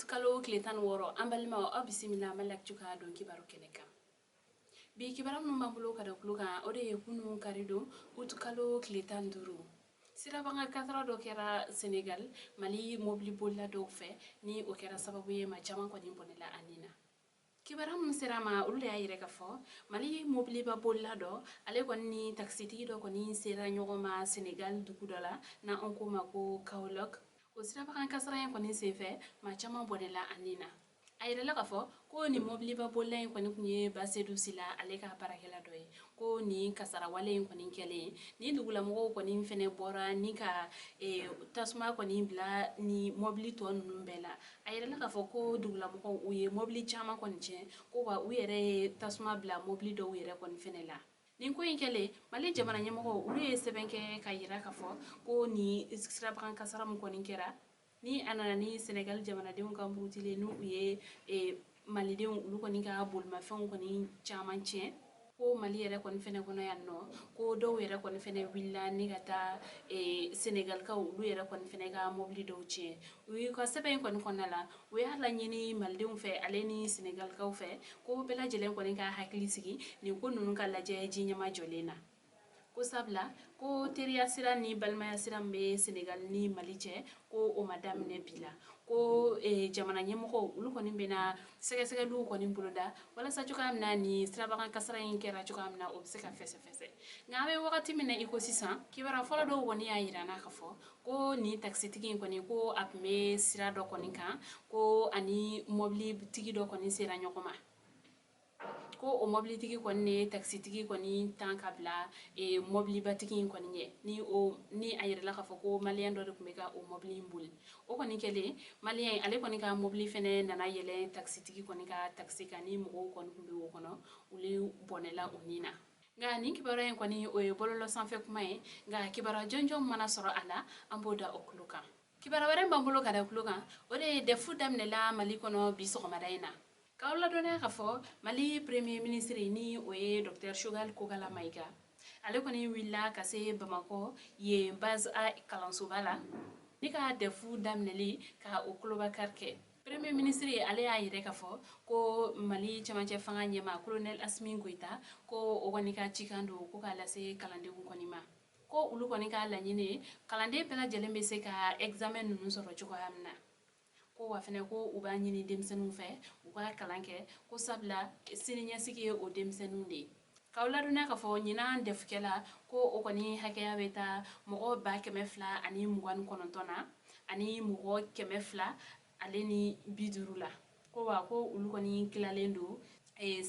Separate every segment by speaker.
Speaker 1: utkalo kletan woro ambalma o bisimila malak cuka don kibaro keneka bi kibaram no mambulo kada kuluka ode kunu karido utkalo kletan duru sira banga katra do kera Senegal mali mobli bolla do fe ni o kera sababu ye ma chama ko dimbonela anina kibaram sira ma ulle ayire ka fo mali mobli ba bolla do ale ko ni taxi ti do ko ni sira nyogoma Senegal dukudola na onko mako Kaolack o sira banga kasra en ko ni sefe ma chama bonela anina ayire la ka fo ko ni mobli ba bolla en ko ni kunye ba sedu sila ale ka parakela doy ko ni kasara wale en ko ni kele ni dugula mo ko ni fene bora ni ka tasma ko ni bla ni mobli ton numbela ayire la ka fo ko dugula mo ko uye mobli chama ko ni che ko wa uyere tasma bla mobli do uyere ko ni fene la nin ko inkele mali jamana nyamo uri sebenke kayira ka fo ko ni sira bakan kasara mo ko ni kera ni anana ni Senegal jamana de kan butile nu uye mali de ulu ko ni ka bolma fen ko ni chaman che ko mali yere ko ni fene ko no yanno ko do yere ko ni fene willa ni gata Senegal ka ulu yere ko ni fene ga mobli do che wi ko seben ko ni konala wi hala nyini malde fe ale ni Senegal ka fe ko bela jelen ko ni ka hakili sigi ni ko nunu ka laje jinyama jolena ko sabla ko teriya sira ni balmaya sira be Senegal ni Mali che ko o madame ne bila ko jamana nyemoko ulu ko ni bena sege sege lu ko ni buloda wala sa cuka amna ni sira bakan kasara yin kera cuka amna obseka fese fese ngabe wakati mine iko sisan kibara fola do woni ayira na kafo ko ni taxi tigi ko ni ko apme sira do ko ni kan ko ani mobli tigi do ko ni sira nyokoma ko o mobli tigi ko ni taxi tigi ko ni tanka bla mobli batigi ko ni ni ayire la ka fo ko malien do ko meka o mobli mbul o ko ni kele malien ale ko ni ka mobli fene nana yele taxi tigi ko ni ka taxi kani mo ko ni be wo kono uli bonela unina nga ni kibara en ko ni o bololo sanfe kuma e nga kibara jonjo mana soro ala amboda okluka kibara ware mbambulo kada okluka o de defu damne la mali kono bi so madaina Kaula dona ka fo mali premier ministre ni oye Dr Shogal Kokala Maiga ale koni willa ka se Bamako ye base a Kalansubala ni ka defu damneli ka okloba karke premier ministre ale ya yire ka fo ko mali chamanche fanga nyema colonel Asmin Goita ko ogoni ka chikando ko kala se kalande konima ko ulu koni ka la nyine kalande pela jelembe se ka examen nunu soro choko hamna ko wa fene ko uba nyini demsenu fe uba kalanke ko sabla sininya sigi o demsenu de kawla duna ka fo nyina defkela ko o koni hakeya beta mo ba kemefla ani mugan konontona ani mo kemefla aleni bidurula ko wa ko ulu koni kilalendo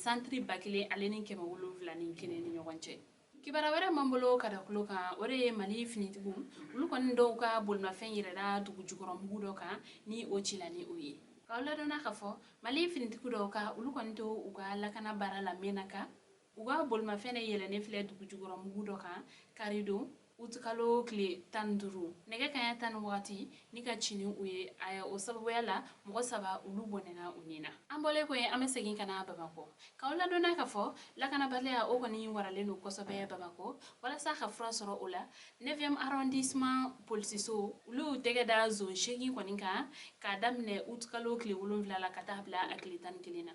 Speaker 1: centre bakile aleni kema wuluvla ni kineni nyogonche kibara wara mambolo kada kuloka ore mali finitigu ulu kon do ka bolma fen yirada dugu jugoro mugudo ka ni o chilani oyi kawla dona khafo mali finitigu do ka ulu kon to uga lakana bara la menaka uga bolma fen yelene fle dugu jugoro mugudo ka karido utkalo kle tanduru nege kanya tan wati nika chini uye aya o sababu yala mo saba ulu bonena unina ambole ko ame segin kana Bamako kawla dona kafo la kana balea o koni warale no kosobe Bamako wala sa khafra soro ula 9e arrondissement polsiso ulu tege da zone shegi koninka ka damne utkalo kle ulum vla la katabla aklitan kilina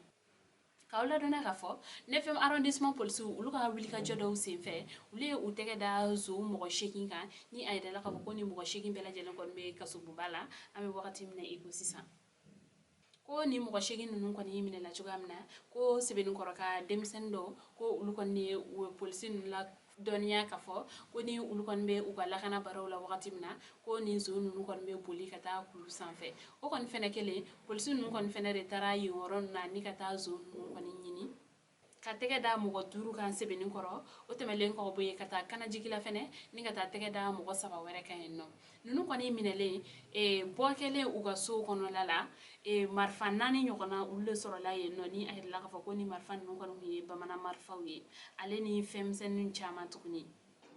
Speaker 1: kawla dona ka fo 9e arrondissement police ulu ka wili ka jodo senfe ule u tege da zo mo shekin kan ni ayda la ka ko ni mo shekin bela jelen kon be kasubu bala ame wakati mine iko sisa ko ni mo shekin nun kon yimine la chugamna ko sebeni koroka demsendo ko ulu kon ni police la doniya ka fo ko ni ulu kon be u gala kana baraw la wakati mina ko ni zo nun kon be boli kata kulu sanfe o kon fene kele police nun kon fene retara yoron na ni kata zo nun kon nyini ka tege da mo duru kan sebeni koro o temelen ko boye kata kana jigila fene ni kata tege da mo saba were kan no nunu kon minele bokele u ga so kono lala marfa nani nyokona ulle soro la ye no ni ay la ka fo ko ni marfa nun kon mi bamana marfa wi ale ni femsen nun chama tukuni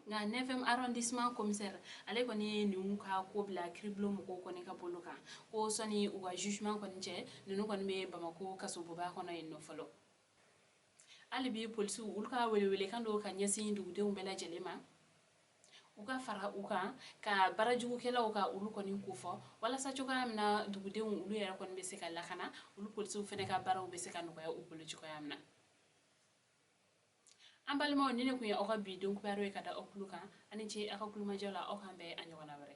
Speaker 1: nga 9e arrondissement commissaire ale koni ni ka ko bla criblo mo ko koni ka boloka ko soni u ga jugement koni che nunu kon me Bamako kaso boba kono en no folo alibi police ulka wele kan do kan yasi ndugude umbela jelema u ka fara u kan ka barajugukɛlaw ka olu kɔni ko fɔ walasa cogoya min na dugudenw olu yɛrɛ kɔni bɛ se ka lakana olu polisiw fɛnɛ ka baaraw bɛ se ka nɔgɔya u bolo cogoya min na an balimaw ni ne kun ye aw ka bi donkubaro ye ka da aw kulo kan ani ce aw ka kulumajɔ la aw kan bɛɛ a ɲɔgɔnna wɛrɛ